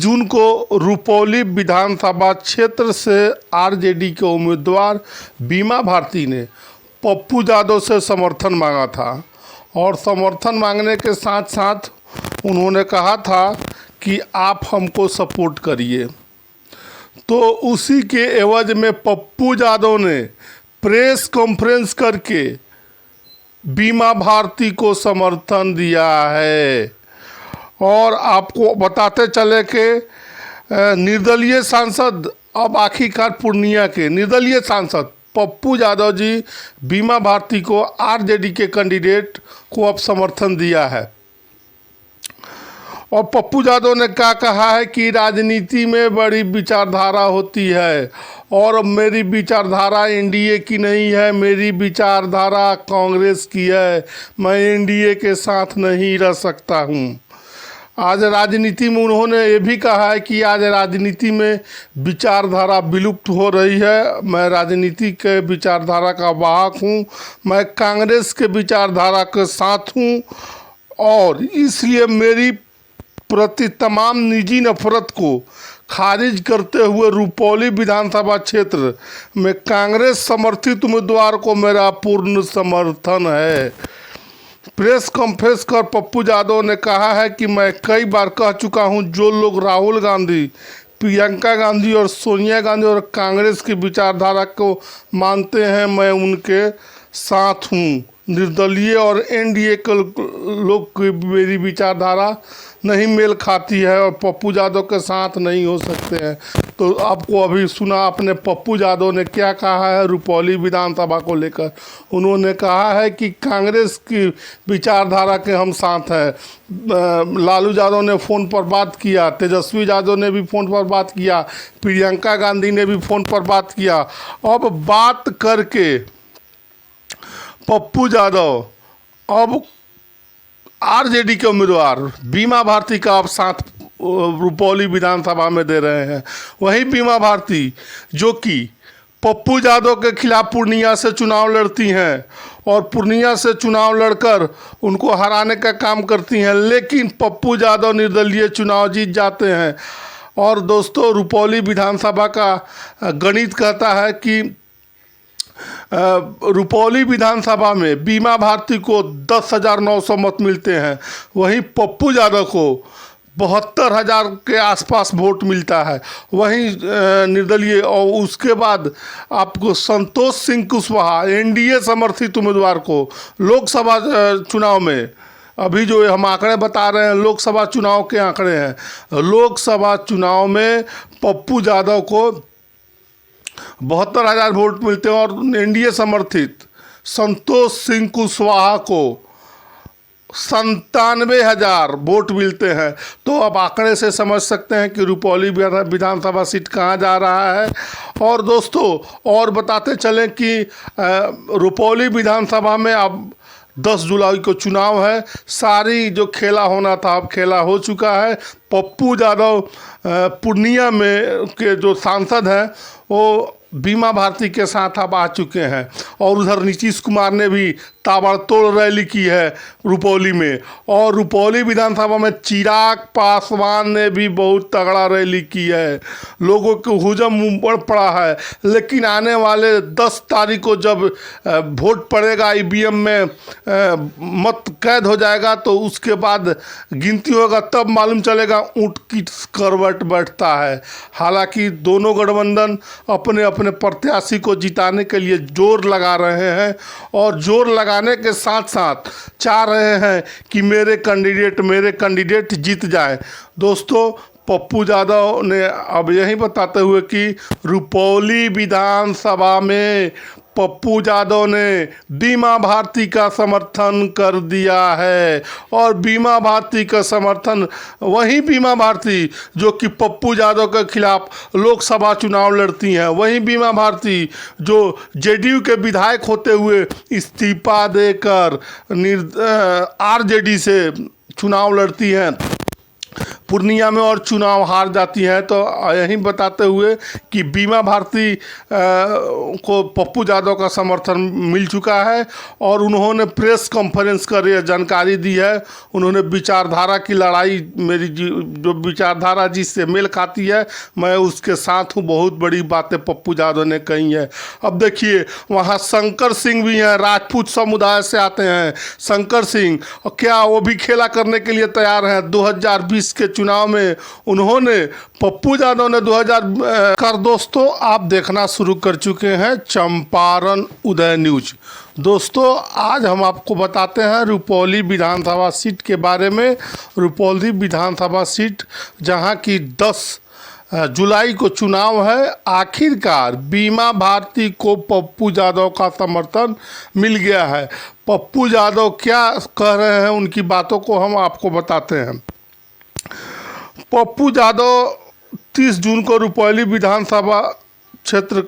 जून को रुपौली विधानसभा क्षेत्र से आरजेडी के उम्मीदवार बीमा भारती ने पप्पू यादव से समर्थन मांगा था और समर्थन मांगने के साथ साथ उन्होंने कहा था कि आप हमको सपोर्ट करिए। तो उसी के एवज में पप्पू यादव ने प्रेस कॉन्फ्रेंस करके बीमा भारती को समर्थन दिया है। और आपको बताते चले कि निर्दलीय सांसद अब आखिरकार पूर्णिया के निर्दलीय सांसद पप्पू यादव जी बीमा भारती को आरजेडी के कैंडिडेट को अब समर्थन दिया है। और पप्पू यादव ने क्या कहा है कि राजनीति में बड़ी विचारधारा होती है और मेरी विचारधारा एनडीए की नहीं है, मेरी विचारधारा कांग्रेस की है, मैं एनडीए के साथ नहीं रह सकता हूं। आज राजनीति में उन्होंने ये भी कहा है कि आज राजनीति में विचारधारा विलुप्त हो रही है, मैं राजनीति के विचारधारा का वाहक हूँ, मैं कांग्रेस के विचारधारा के साथ हूँ और इसलिए मेरी प्रति तमाम निजी नफरत को खारिज करते हुए रुपौली विधानसभा क्षेत्र में कांग्रेस समर्थित उम्मीदवार को मेरा पूर्ण समर्थन है। प्रेस कॉन्फ्रेंस कर पप्पू यादव ने कहा है कि मैं कई बार कह चुका हूं, जो लोग राहुल गांधी, प्रियंका गांधी और सोनिया गांधी और कांग्रेस की विचारधारा को मानते हैं, मैं उनके साथ हूं। निर्दलीय और एनडीए के लोग की मेरी विचारधारा नहीं मेल खाती है और पप्पू यादव के साथ नहीं हो सकते हैं। तो आपको अभी सुना आपने पप्पू यादव ने क्या कहा है रुपौली विधानसभा को लेकर। उन्होंने कहा है कि कांग्रेस की विचारधारा के हम साथ हैं। लालू यादव ने फ़ोन पर बात किया, तेजस्वी यादव ने भी फ़ोन पर बात किया, प्रियंका गांधी ने भी फ़ोन पर बात किया। अब बात करके पप्पू यादव अब आरजेडी के उम्मीदवार बीमा भारती का अब साथ रुपौली विधानसभा में दे रहे हैं। वही बीमा भारती जो कि पप्पू यादव के खिलाफ पूर्णिया से चुनाव लड़ती हैं और पूर्णिया से चुनाव लड़कर उनको हराने का काम करती हैं, लेकिन पप्पू यादव निर्दलीय चुनाव जीत जाते हैं। और दोस्तों, रुपौली विधानसभा का गणित कहता है कि रुपौली विधानसभा में बीमा भारती को 10,900 मत मिलते हैं, वहीं पप्पू यादव को 72,000 के आसपास वोट मिलता है। वहीं निर्दलीय और उसके बाद आपको संतोष सिंह कुशवाहा एनडीए समर्थित उम्मीदवार को लोकसभा चुनाव में, अभी जो हम आंकड़े बता रहे हैं लोकसभा चुनाव के आंकड़े हैं, लोकसभा चुनाव में पप्पू यादव को 72,000 वोट मिलते हैं और एनडीए समर्थित संतोष सिंह कुशवाहा को 97,000 वोट मिलते हैं। तो अब आंकड़े से समझ सकते हैं कि रुपौली विधानसभा सीट कहाँ जा रहा है। और दोस्तों, और बताते चलें कि रुपौली विधानसभा में अब 10 जुलाई को चुनाव है। सारी जो खेला होना था अब खेला हो चुका है। पप्पू यादव पूर्णिया में के जो सांसद हैं वो बीमा भारती के साथ अब आ चुके हैं और उधर नीतीश कुमार ने भी ताबड़तोड़ रैली की है रुपौली में। और रुपौली विधानसभा में चिराग पासवान ने भी बहुत तगड़ा रैली की है, लोगों को हुजम बढ़ पड़ा है। लेकिन आने वाले 10 तारीख को जब वोट पड़ेगा, ईवीएम में मत कैद हो जाएगा, तो उसके बाद गिनती होगा, तब मालूम चलेगा ऊँट किस करवट बैठता है। हालांकि दोनों गठबंधन अपने अपने प्रत्याशी को जिताने के लिए जोर लगा रहे हैं और जोर लगाने के साथ साथ चाह रहे हैं कि मेरे कैंडिडेट जीत जाए। दोस्तों, पप्पू यादव ने अब यही बताते हुए कि रुपौली विधानसभा में पप्पू यादव ने बीमा भारती का समर्थन कर दिया है। और बीमा भारती का समर्थन, वही बीमा भारती जो कि पप्पू यादव के खिलाफ लोकसभा चुनाव लड़ती हैं, वही बीमा भारती जो जेडीयू के विधायक होते हुए इस्तीफा देकर आरजेडी से चुनाव लड़ती हैं। पूर्णिया में और चुनाव हार जाती हैं। तो यही बताते हुए कि बीमा भारती को पप्पू यादव का समर्थन मिल चुका है और उन्होंने प्रेस कॉन्फ्रेंस कर यह जानकारी दी है। उन्होंने विचारधारा की लड़ाई, मेरी जो विचारधारा जिससे मेल खाती है मैं उसके साथ हूँ, बहुत बड़ी बातें पप्पू यादव ने कही है। अब देखिए वहाँ शंकर सिंह भी हैं, राजपूत समुदाय से आते हैं शंकर सिंह, और क्या वो भी खेला करने के लिए तैयार हैं। 2020 के चुनाव में उन्होंने पप्पू यादव ने 2000 कर दोस्तों आप देखना शुरू कर चुके हैं चंपारण उदय न्यूज। दोस्तों आज हम आपको बताते हैं रुपौली विधानसभा सीट के बारे में। रुपौली विधानसभा सीट जहां की 10 जुलाई को चुनाव है। आखिरकार बीमा भारती को पप्पू यादव का समर्थन मिल गया है। पप्पू यादव क्या कह रहे हैं उनकी बातों को हम आपको बताते हैं। पप्पू यादव 30 जून को रुपौली विधानसभा क्षेत्र